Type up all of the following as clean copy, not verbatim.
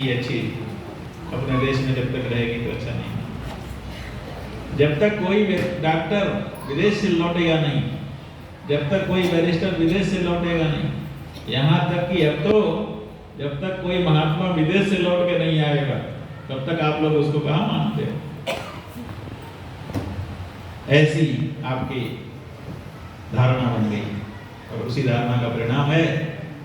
ये अच्छी अपने देश में जब तक रहेगी तो अच्छा नहीं। जब तक कोई डॉक्टर विदेश से लौटेगा नहीं, जब तक कोई बैरिस्टर विदेश से लौटेगा नहीं, यहाँ तक कि अब तो जब तक कोई महात्मा विदेश से लौट के नहीं आएगा तब तक आप लोग उसको कहाँ मानते हो? ऐसी आपकी धारणा बन गई और उसी धारणा का परिणाम है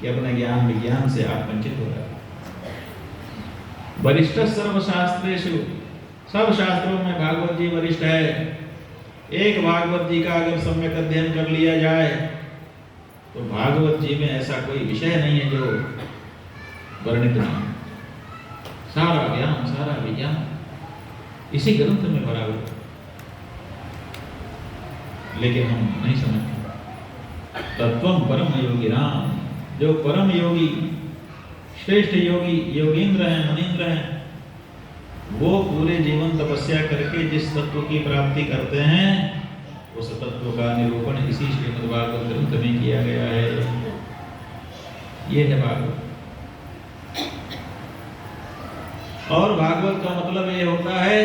कि अपने ज्ञान विज्ञान से आप वंचित हो रहे हैं। वरिष्ठ सर्वशास्त्रेषु, सब शास्त्रों में भागवत जी वरिष्ठ है। एक भागवत जी का अगर सम्यक अध्ययन कर लिया जाए तो भागवत जी में ऐसा कोई विषय नहीं है जो वर्णित नहीं। सारा ज्ञान सारा विज्ञान इसी ग्रंथ में भरा हुआ, लेकिन हम नहीं समझते। तत्वम परम योगी राम, जो परम योगी श्रेष्ठ योगी योगींद्र हैं, मुनींद्र हैं, वो पूरे जीवन तपस्या करके जिस तत्व की प्राप्ति करते हैं उस तत्व का निरूपण इसी श्रीमद्भागवत ग्रंथ में किया गया है। ये है भागवत। और भागवत का मतलब ये होता है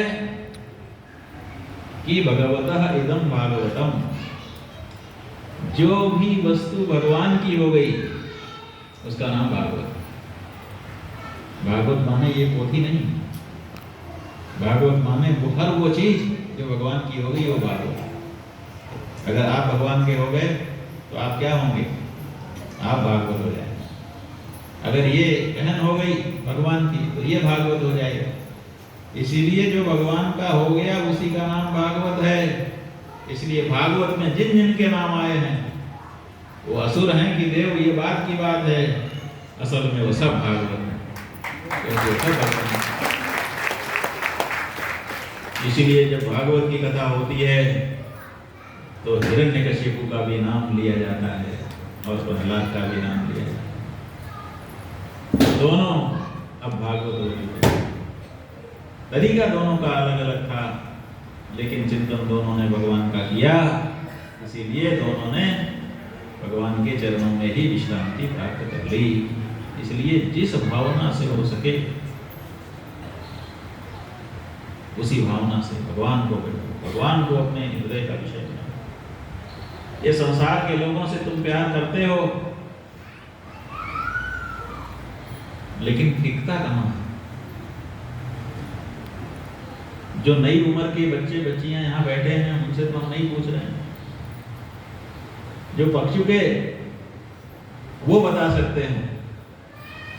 कि भगवतः इदं भागवतम, जो भी वस्तु भगवान की हो गई उसका नाम भागवत। भागवत माने ये पोथी नहीं, भागवत माने हर वो चीज जो भगवान की हो गई वो भागवत। अगर आप भगवान के हो गए तो आप क्या होंगे? आप भागवत हो जाएंगे। अगर ये बहन हो गई भगवान की तो ये भागवत हो जाएगा। इसीलिए जो भगवान का हो गया उसी का नाम भागवत है। इसलिए भागवत में जिन जिन के नाम आए हैं वो असुर हैं कि देव, ये बात की बात है, असल में वो सब भागवत है। इसीलिए जब भागवत की कथा होती है तो हिरण्यकशिपु का भी नाम लिया जाता है और प्रहलाद का भी नाम लिया जाता है। दोनों अब भागवत हो चुके। तरीका दोनों का अलग अलग था, लेकिन चिंतन दोनों ने भगवान का किया। इसीलिए दोनों ने भगवान के चरणों में ही विश्रांति प्राप्त कर ली। इसलिए जिस भावना से हो सके उसी भावना से भगवान को अपने हृदय का विषय बनाओ। ये संसार के लोगों से तुम प्यार करते हो, लेकिन टिकता कहाँ? जो नई उम्र के बच्चे बच्चियां यहाँ बैठे हैं उनसे तो हम नहीं पूछ रहे हैं। जो पक चुके वो बता सकते हैं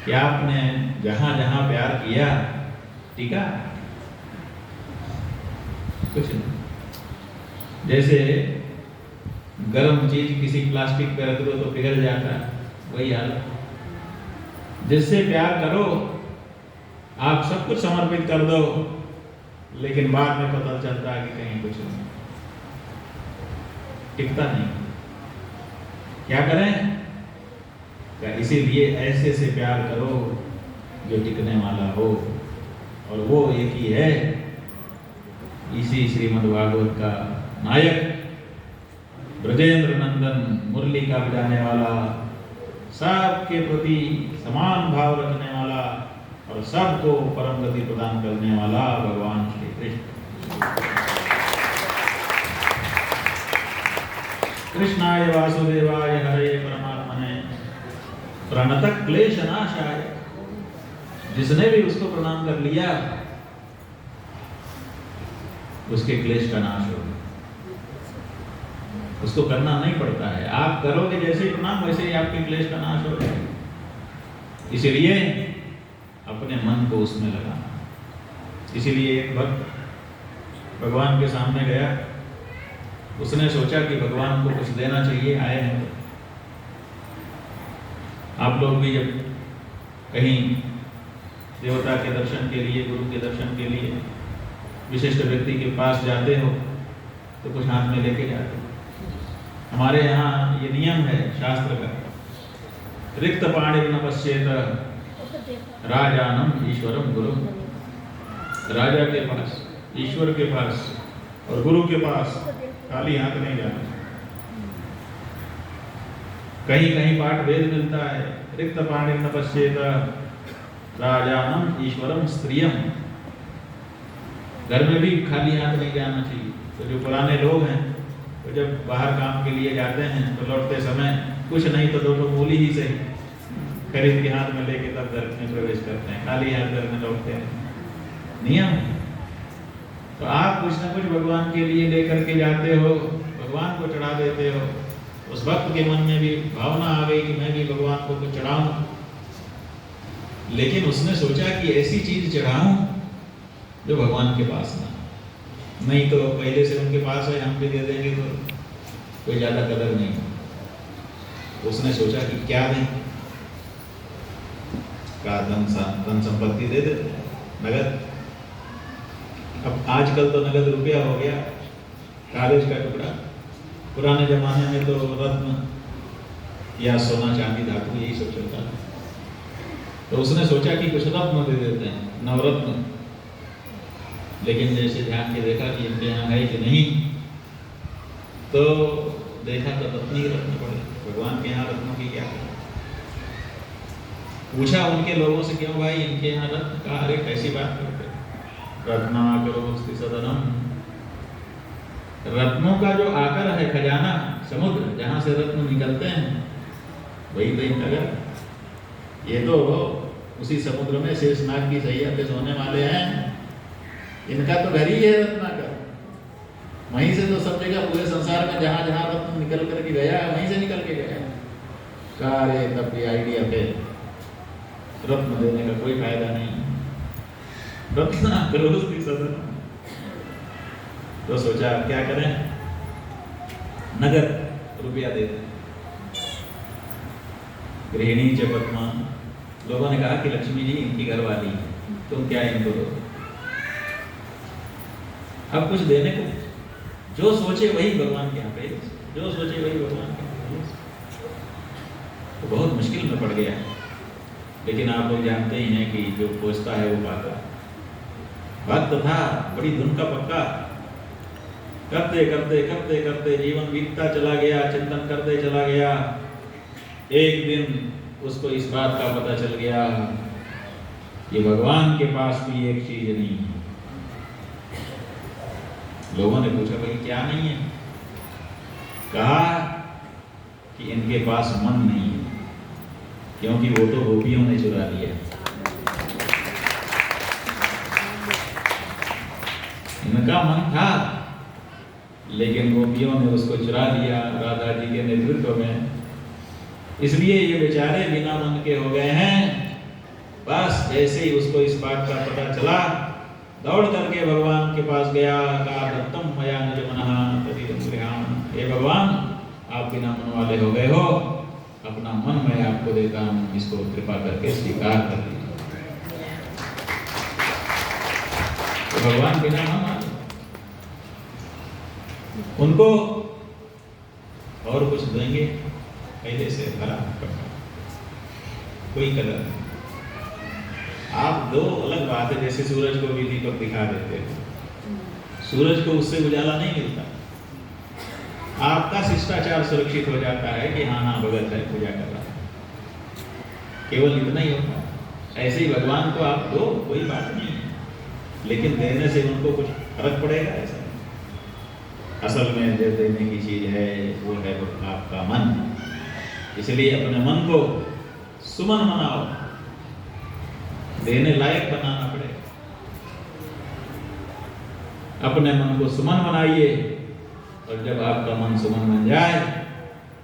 कि आपने जहां जहां प्यार किया टीका कुछ नहीं। जैसे गर्म चीज किसी प्लास्टिक पे रख दो तो पिघल जाता है, वही हाल। जिससे प्यार करो आप सब कुछ समर्पित कर दो, लेकिन बाद में पता चलता है कि कहीं कुछ नहीं, टिकता नहीं। क्या करें? इसीलिए ऐसे से प्यार करो जो टिकने वाला हो, और वो एक ही है, इसी श्रीमद्भागवत का नायक ब्रजेंद्र नंदन मुरली का बजाने वाला, सबके प्रति समान भाव रखने वाला और सबको परम गति प्रदान करने वाला भगवान श्री कृष्ण। कृष्णाय वासुदेवाय हरे परमात्मने प्रणतः क्लेशनाशाय। जिसने भी उसको प्रणाम कर लिया उसके क्लेश का नाश हो। उसको करना नहीं पड़ता है, आप करोगे जैसे ही प्रणाम वैसे ही आपके क्लेश का नाश हो जाएगा। इसलिए अपने मन को उसमें लगाना। इसीलिए एक भक्त भगवान के सामने गया, उसने सोचा कि भगवान को कुछ देना चाहिए, आए हैं तो। आप लोग भी जब कहीं देवता के दर्शन के लिए, गुरु के दर्शन के लिए विशिष्ट व्यक्ति के पास जाते हो तो कुछ हाथ में लेके जाते हो। हमारे यहाँ ये नियम है शास्त्र का, रिक्त पाणिर न पश्येत राजानम ईश्वरम गुरु। राजा के पास, ईश्वर के पास और गुरु के पास खाली हाथ नहीं जाना। कहीं कहीं पाठ वेद मिलता है, रिक्त पाणिर न पश्येत राजानम ईश्वरम स्त्रियम। घर में भी खाली हाथ नहीं जाना चाहिए। तो जो पुराने लोग हैं तो जब बाहर काम के लिए जाते हैं तो लौटते समय कुछ नहीं तो दो मूली ही से खरीद के हाथ में लेके तब घर में प्रवेश करते हैं, खाली हाथ घर में लौटते हैं। नियम। तो आप कुछ ना कुछ भगवान के लिए लेकर के जाते हो, भगवान को चढ़ा देते हो। उस भक्त के मन में भी भावना आ गई कि मैं भी भगवान को कुछ चढ़ाऊं, लेकिन उसने सोचा कि ऐसी चीज चढ़ाऊं जो भगवान के पास ना, नहीं तो पहले से उनके पास है, हम भी दे देंगे तो कोई ज्यादा कदर नहीं। उसने सोचा कि क्या दें, का धन संपत्ति दे देते हैं, नगद। अब आजकल तो नगद रुपया हो गया, कागज का टुकड़ा। पुराने जमाने में तो रत्न या सोना चांदी धातु यही सब चलता था। तो उसने सोचा कि कुछ रत्न दे देते हैं, नवरत्न। लेकिन जैसे ध्यान के देखा कि इनके यहाँ है कि नहीं, तो देखा तो रत्न ही रत्न पड़े। भगवान के यहाँ रत्नों की क्या है? पूछा उनके लोगों से, क्यों भाई इनके यहाँ रत्न? कहा अरे कैसी बात करते, रत्नाकरो सदनम। रत्नों का जो आकर है खजाना, समुद्र जहां से रत्न निकलते हैं, वही तो इनका घर। ये तो उसी समुद्र में शेषनाग की सैया पे सोने वाले हैं। इनका तो घर ही है रत्नाकर। वहीं से तो सब जगह पूरे संसार में जहां जहां रत्न निकल करके गया है, वहीं से निकल के गया है। कहा अरे तब ये आइडिया पे रत्न देने का कोई फायदा नहीं, रत्नाकर सदन। तो सोचा क्या करें, नगद रुपया दे दें। गृहिणी च पद्मा, लोगों ने कहा कि लक्ष्मी जी इनकी घरवाली है, तुम क्या इनको दो। अब कुछ देने को, जो सोचे वही भगवान के यहाँ पे, जो सोचे वही भगवान के यहाँ पे। तो बहुत मुश्किल में पड़ गया। लेकिन आप लोग जानते ही हैं कि जो खोजता है वो पाता। भक्त था बड़ी धुन का पक्का, करते करते करते करते जीवन बीतता चला गया, चिंतन करते चला गया। एक दिन उसको इस बात का पता चल गया कि भगवान के पास भी एक चीज नहीं है। लोगों ने पूछा भाई क्या नहीं है? कहा कि इनके पास मन नहीं है, क्योंकि वो तो गोपियों ने चुरा लिया। इनका मन था लेकिन गोपियों ने उसको चुरा लिया राधा जी के नेतृत्व में। इसलिए ये बेचारे बिना मन के हो गए हैं। बस जैसे ही उसको इस बात का पता चला, दौड़ करके भगवान के पास गया। कहा दत्तम मया निज मनः तदिदं। हे भगवान, आप बिना मन वाले हो गए हो, अपना मन मैं आपको देता हूँ, इसको कृपा करके स्वीकार कर लीजिए। तो भगवान बिना मन वाले, उनको और कुछ देंगे पहले से भरा कोई कदर नहीं। आप दो अलग बात है, जैसे सूरज को भी दीपक दिखा देते हैं, सूरज को उससे उजाला नहीं मिलता। आपका शिष्टाचार सुरक्षित हो जाता है कि हाँ हाँ भगत है, पूजा कर रहा है, केवल इतना ही होता है। ऐसे ही भगवान को आप दो, कोई बात नहीं है, लेकिन देने से उनको कुछ फर्क पड़ेगा ऐसा? असल में जो देने की चीज है वो है आपका मन। इसलिए अपने मन को सुमन बनाओ, देने लायक बनाना पड़ेगा। अपने मन को सुमन बनाइए, और जब आपका मन सुमन बन जाए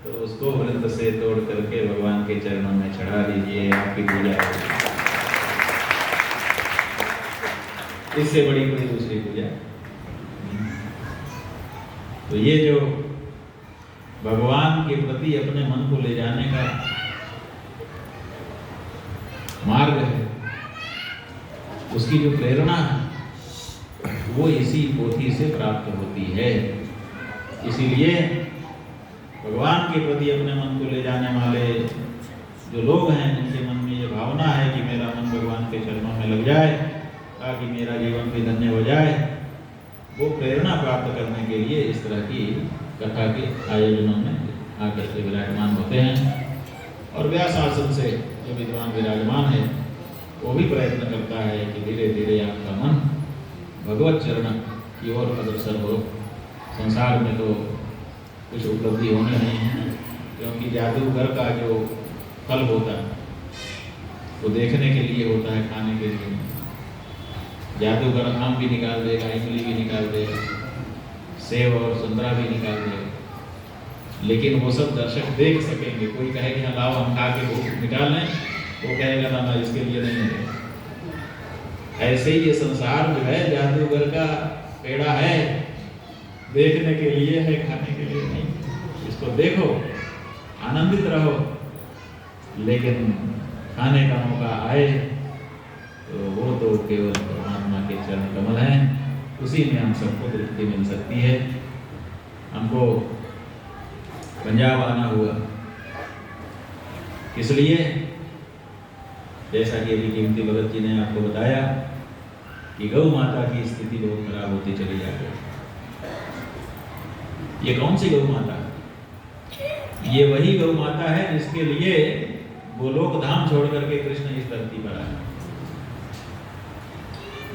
तो उसको वृंद से तोड़ करके भगवान के चरणों में चढ़ा दीजिए, आपकी पूजा होगी। इससे बड़ी कोई दूसरी पूजा। तो ये जो भगवान के प्रति अपने मन को ले जाने का मार्ग है, उसकी जो प्रेरणा है वो इसी पोथी से प्राप्त होती है। इसीलिए भगवान के प्रति अपने मन को ले जाने वाले जो लोग हैं, जिनके मन में ये भावना है कि मेरा मन भगवान के चरणों में लग जाए ताकि मेरा जीवन भी धन्य हो जाए, वो प्रेरणा प्राप्त करने के लिए इस तरह की कथा के आयोजनों में आकर के विराजमान होते हैं। और व्यास आसन से जो विद्वान विराजमान है वो भी प्रयत्न करता है कि धीरे धीरे आपका मन भगवत चरण की ओर अग्रसर हो। संसार में तो कुछ उपलब्धि होनी नहीं है, क्योंकि जादूगर का जो फल होता है वो देखने के लिए होता है, खाने के लिए नहीं। जादूगर आम भी निकाल देगा, इमली भी निकाल देगा, सेब और संतरा भी निकाल देगा, लेकिन वो सब दर्शक देख सकेंगे। कोई कहे कि हाँ लाओ हम खा के भूख मिटा लें, वो कहेगा ना ना इसके लिए नहीं है। ऐसे ही ये संसार जो है जादूगर का पेड़ा है, देखने के लिए है, खाने के लिए नहीं। इसको देखो, आनंदित रहो, लेकिन खाने का मौका आए तो वो तो केवल परमात्मा के चरण कमल हैं, उसी में हम सबको तृप्ति मिल सकती है। हमको पंजाब आना हुआ किस लिए? जैसा कि अभी कीमती भगत जी ने आपको बताया कि गौ माता की स्थिति बहुत खराब होती चली जा रही है। ये कौन सी गौ माता? ये वही गौ माता है जिसके लिए गोलोक धाम छोड़ करके कृष्ण इस धरती पर आए।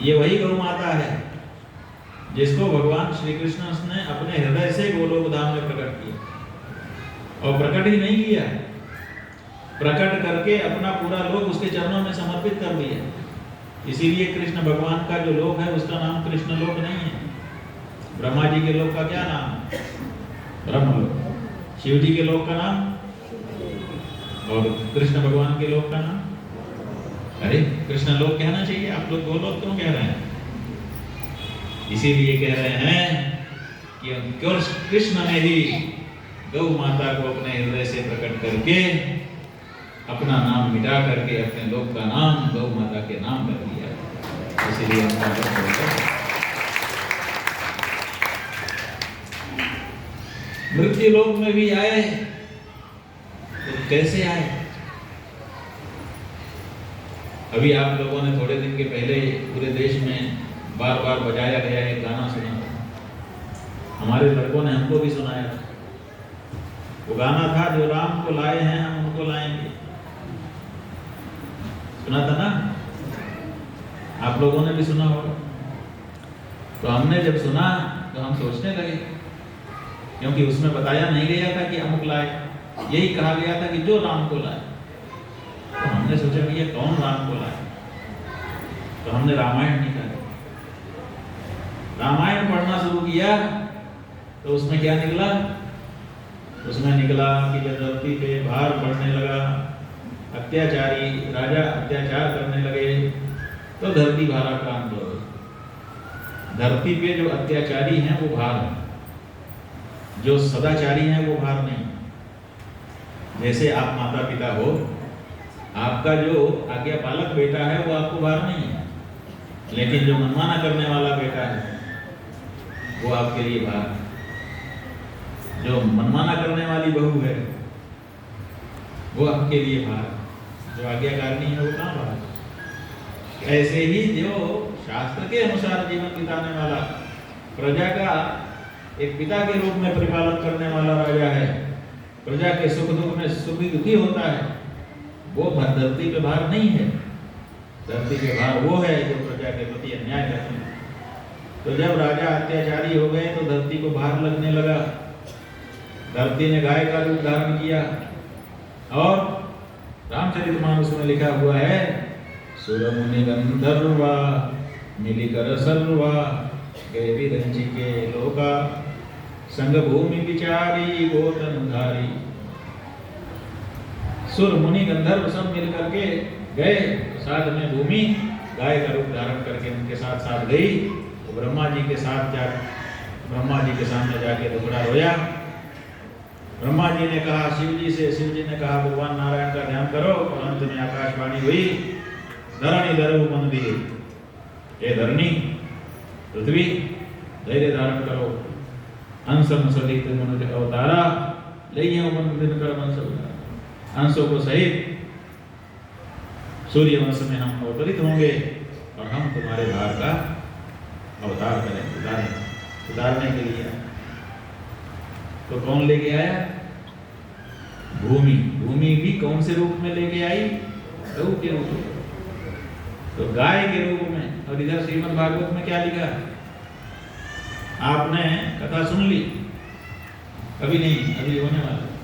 ये वही गौ माता है जिसको भगवान श्री कृष्ण ने अपने हृदय से गोलोक धाम में प्रकट किया, और प्रकट ही नहीं किया, प्रकट करके अपना पूरा लोक उसके चरणों में समर्पित कर दिया। इसीलिए कृष्ण भगवान का जो लोक है उसका नाम कृष्ण लोक नहीं है। ब्रह्मा जी के लोक का क्या नाम है? ब्रह्मलोक। शिव जी के लोक का नाम, और कृष्ण भगवान के लोक का नाम? अरे कृष्ण लोक कहना चाहिए, आप लोग गोलोक क्यों कह रहे हैं? इसीलिए कह रहे हैं कि कृष्ण ने ही गौ माता को अपने हृदय से प्रकट करके अपना नाम मिटा करके अपने लोक का नाम गौ माता के नाम कर दिया। इसीलिए उनका मृत्यु लोक में भी आए तो कैसे आए? अभी आप लोगों ने थोड़े दिन के पहले पूरे देश में बार बार बजाया गया एक गाना सुना, हमारे लड़कों ने हमको भी सुनाया था। वो गाना था, जो राम को लाए हैं हम उनको लाएंगे। सुना था ना? आप लोगों ने भी सुना होगा। तो हमने जब सुना तो हम सोचने लगे, क्योंकि उसमें बताया नहीं गया था कि अमुक लाए, यही कहा गया था कि जो राम को लाए। तो हमने सोचा कि ये कौन राम को लाए? तो हमने रामायण निकाला, रामायण पढ़ना शुरू किया। तो उसमें क्या निकला? उसमें निकला कि जब धरती पे भार बढ़ने लगा, अत्याचारी राजा अत्याचार करने लगे, तो धरती भाराक्रांत हो गई। धरती पे जो अत्याचारी हैं वो भार है, जो सदाचारी हैं वो भार नहीं। जैसे आप माता पिता हो, आपका जो आज्ञा पालक बेटा है वो आपको भार नहीं है, लेकिन जो मनमाना करने वाला बेटा है वो आपके लिए भार है। जो मनमाना करने वाली बहू है वो आपके लिए भार, जो आज्ञाकारिणी है वो कहाँ भार? ऐसे ही जो शास्त्र के अनुसार जीवन बिताने वाला, प्रजा का एक पिता के रूप में परिपालन करने वाला राजा है, प्रजा के सुख दुख में सुखी दुखी होता है, वो धरती पे भार नहीं है। धरती पे भार वो है जो प्रजा के प्रति अन्याय करते हैं। तो जब राजा अत्याचारी हो गए तो धरती को भार लगने लगा। धरती ने गाय का रूप धारण किया, और रामचरितमानस में लिखा हुआ है, सुर मुनि गंधर्वा मिलिकर सर्वा गए विरंची के लोका संग भूमि विचारी गोतनधारी। सुर मुनि गंधर्व सब मिलकर के गए, साथ में भूमि गाय का रूप धारण करके उनके साथ साथ गई। तो ब्रह्मा जी के सामने जाके दुखड़ा रोया। ब्रह्मा जी ने कहा शिव जी से, शिव जी ने कहा भगवान नारायण का ध्यान करो, और अंत में आकाशवाणी हुई, धरणी धरो मन दिए, हे धरणी पृथ्वी धैर्य धारण करो, हंसम सहित मनुज अवतारा ले मन दिन कर मन सब हंसों को सहित सूर्य वंश में हम अवतरित होंगे, और हम तुम्हारे भार का अवतार करें, उतारने के लिए। तो कौन लेके आया? भूमि। भूमि भी कौन से रूप में लेके आई? गौ के रूप में। तो गाय के रूप में। और इधर श्रीमद् भागवत में क्या लिखा है? आपने कथा सुन ली? अभी नहीं, अभी होने वाला।